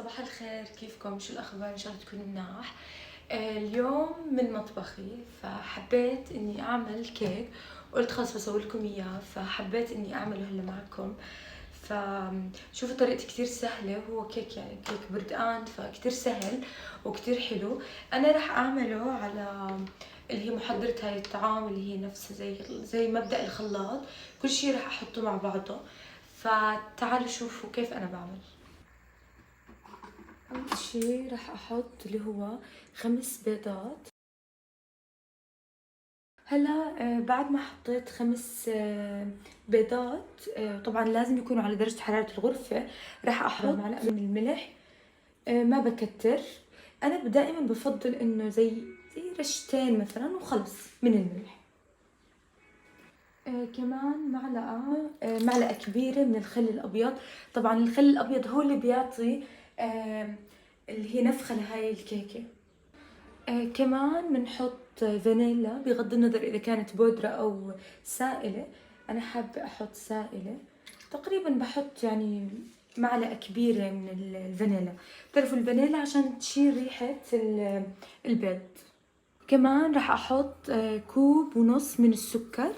صباح الخير، كيفكم؟ شو الأخبار؟ إن شاء الله تكونوا مناح. اليوم من مطبخي، فحبيت إني أعمل كيك. قلت خلاص بسوي لكم إياه، فحبيت إني أعمله هلا معكم. فشوفوا طريقتي كتير سهلة، هو كيك يعني كيك بردقان، فكتير سهل وكتير حلو. أنا رح أعمله على اللي هي محضرة هاي الطعام، اللي هي نفسها زي مبدأ الخلاط. كل شي رح أحطه مع بعضه، فتعالوا شوفوا كيف أنا بعمل. أول شي راح أحط اللي هو 5 بيضات. هلا بعد ما حطيت 5 بيضات، طبعا لازم يكونوا على درجة حرارة الغرفة. راح أحط معلقة من الملح، ما بكتر. أنا دائما بفضل إنه زي رشتين مثلا وخلص من الملح. كمان معلقة كبيرة من الخل الأبيض. طبعا الخل الأبيض هو اللي بيعطي اللي هي نفخة لهاي الكيكة. كمان بنحط فانيلا، بغض النظر إذا كانت بودرة أو سائلة. أنا حابة أحط سائلة، تقريبا بحط يعني معلقة كبيرة من الفانيلا. بتعرفوا الفانيلا عشان تشيل ريحة البيض. كمان راح أحط 1.5 كوب من السكر.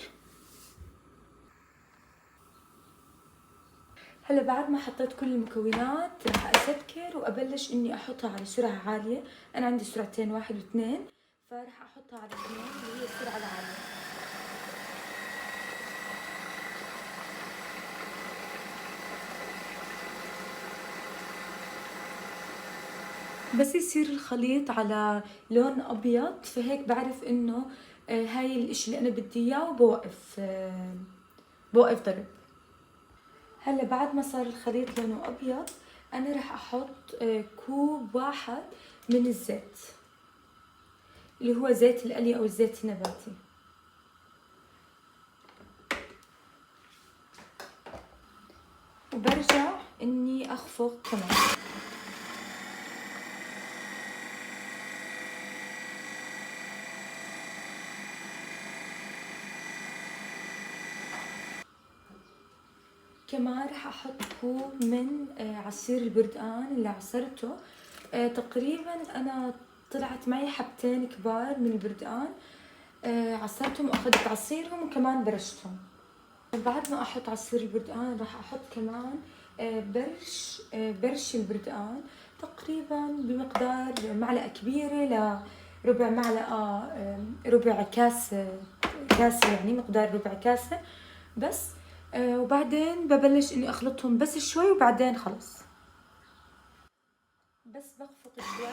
هلا بعد ما حطيت كل المكونات راح أسكر وأبلش إني أحطها على سرعة عالية. أنا عندي سرعتين، 1 و2، فراح أحطها على 2 اللي هي السرعة العالية. بس يصير الخليط على لون أبيض، فهيك بعرف إنه هاي الإشي اللي أنا بدي إياه، وبوقف بوقف ضرب. هلا بعد ما صار الخليط لونه أبيض، أنا راح أحط 1 كوب من الزيت، اللي هو زيت القلي أو الزيت النباتي. وبرجع إني أخفق كمان. كمان راح أحط كوب من عصير البردقان اللي عصرته. تقريبا أنا طلعت معي حبتين كبار من البردقان، عصرتهم وأخذت عصيرهم وكمان برشتهم. بعد ما أحط عصير البردقان راح أحط كمان برش البردقان، تقريبا بمقدار معلقة كبيرة لربع معلقة، ربع كاسة يعني مقدار ربع كاسة بس. وبعدين ببلش إني أخلطهم بس شوي، وبعدين خلص بس بخفق شوي.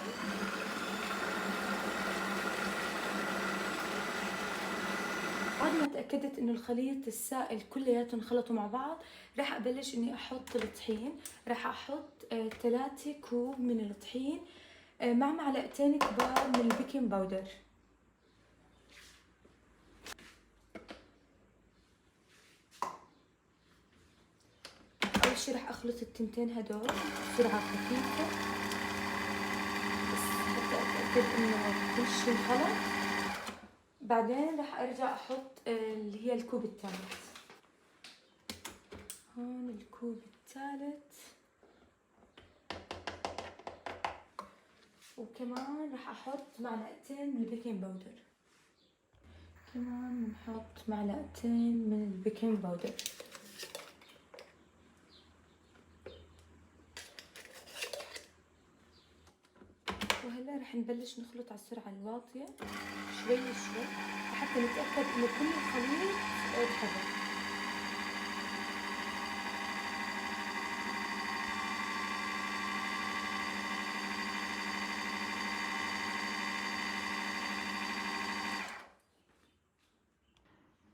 بعد ما تأكدت إنه الخليط السائل كلياته انخلطوا مع بعض، راح أبلش إني أحط الطحين. راح أحط 3 كوب من الطحين، مع معلقتين كبار من البيكنج باودر. أول شي راح أخلط التنتين هدول بسرعة خفيفة، بس حتى أتأكد إنه كل شي انخلط. بعدين راح أرجع أحط اللي هي الكوب الثالث. هون الكوب الثالث، وكمان راح أحط معلقتين من البيكنج باودر. كمان بنحط معلقتين من البيكنج باودر. وهلا رح نبلش نخلط على السرعة الواطية شوي شوي، لحتى نتأكد إنه كل الخليط اتحرك.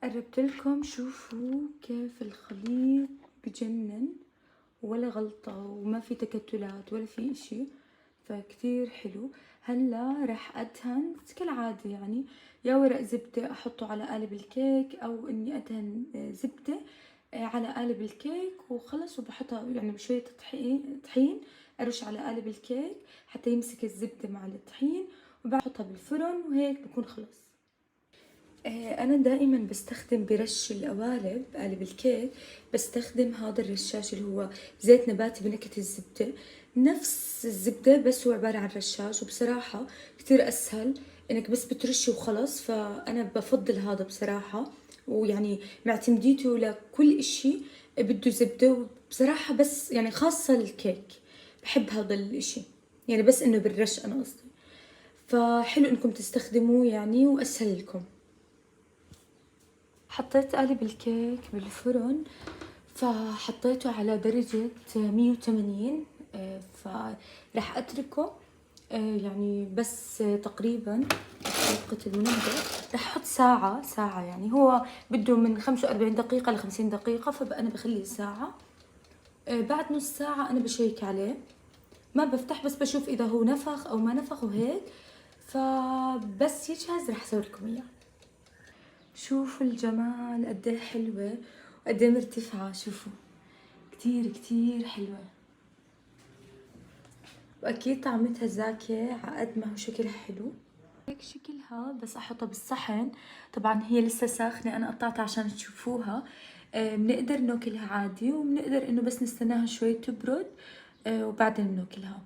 قربت لكم، شوفوا كيف الخليط بجنن، ولا غلطة وما في تكتلات ولا في اشي، فكتير حلو. هلا رح ادهن كالعادة، يعني يا ورق زبدة احطه على قالب الكيك، او اني ادهن زبدة على قالب الكيك وخلص. وبحطها يعني بشوية طحين ارش على قالب الكيك حتى يمسك الزبدة مع الطحين، وبحطها بالفرن وهيك بكون خلص. أنا دائما بستخدم برش القوالب قالب الكيك، بستخدم هذا الرشاش اللي هو زيت نباتي بنكهة الزبدة. نفس الزبدة بس هو عبارة عن رشاش، وبصراحة كتير أسهل إنك بس بترشي وخلص، فأنا بفضل هذا بصراحة. ويعني معتمديته لكل إشي بده زبدة، وبصراحة بس يعني خاصة الكيك بحب هذا الإشي، يعني بس إنه بالرش أنا قصدي. فحلو إنكم تستخدموه يعني، وأسهل لكم. حطيت قالب الكيك بالفرن، فحطيته على درجة 180. فراح أتركه يعني بس تقريبا وقت المنبه راح أحط ساعة يعني هو بده من 45 دقيقة ل50 دقيقة، فأنا بخليه ساعة. بعد نص ساعة أنا بشيك عليه، ما بفتح بس بشوف إذا هو نفخ أو ما نفخ وهيك. فبس يجهز راح أسوي لكم إياه. شوفوا الجمال، قديه حلوة وقديه مرتفعة، شوفوا كتير كتير حلوة، وأكيد طعمتها زاكية عقد ما هو شكلها حلو. هيك شكلها، بس أحطها بالصحن. طبعا هي لسه ساخنة، أنا قطعتها عشان تشوفوها. بنقدر ناكلها عادي، وبنقدر إنه بس نستناها شوي تبرد وبعدين بناكلها.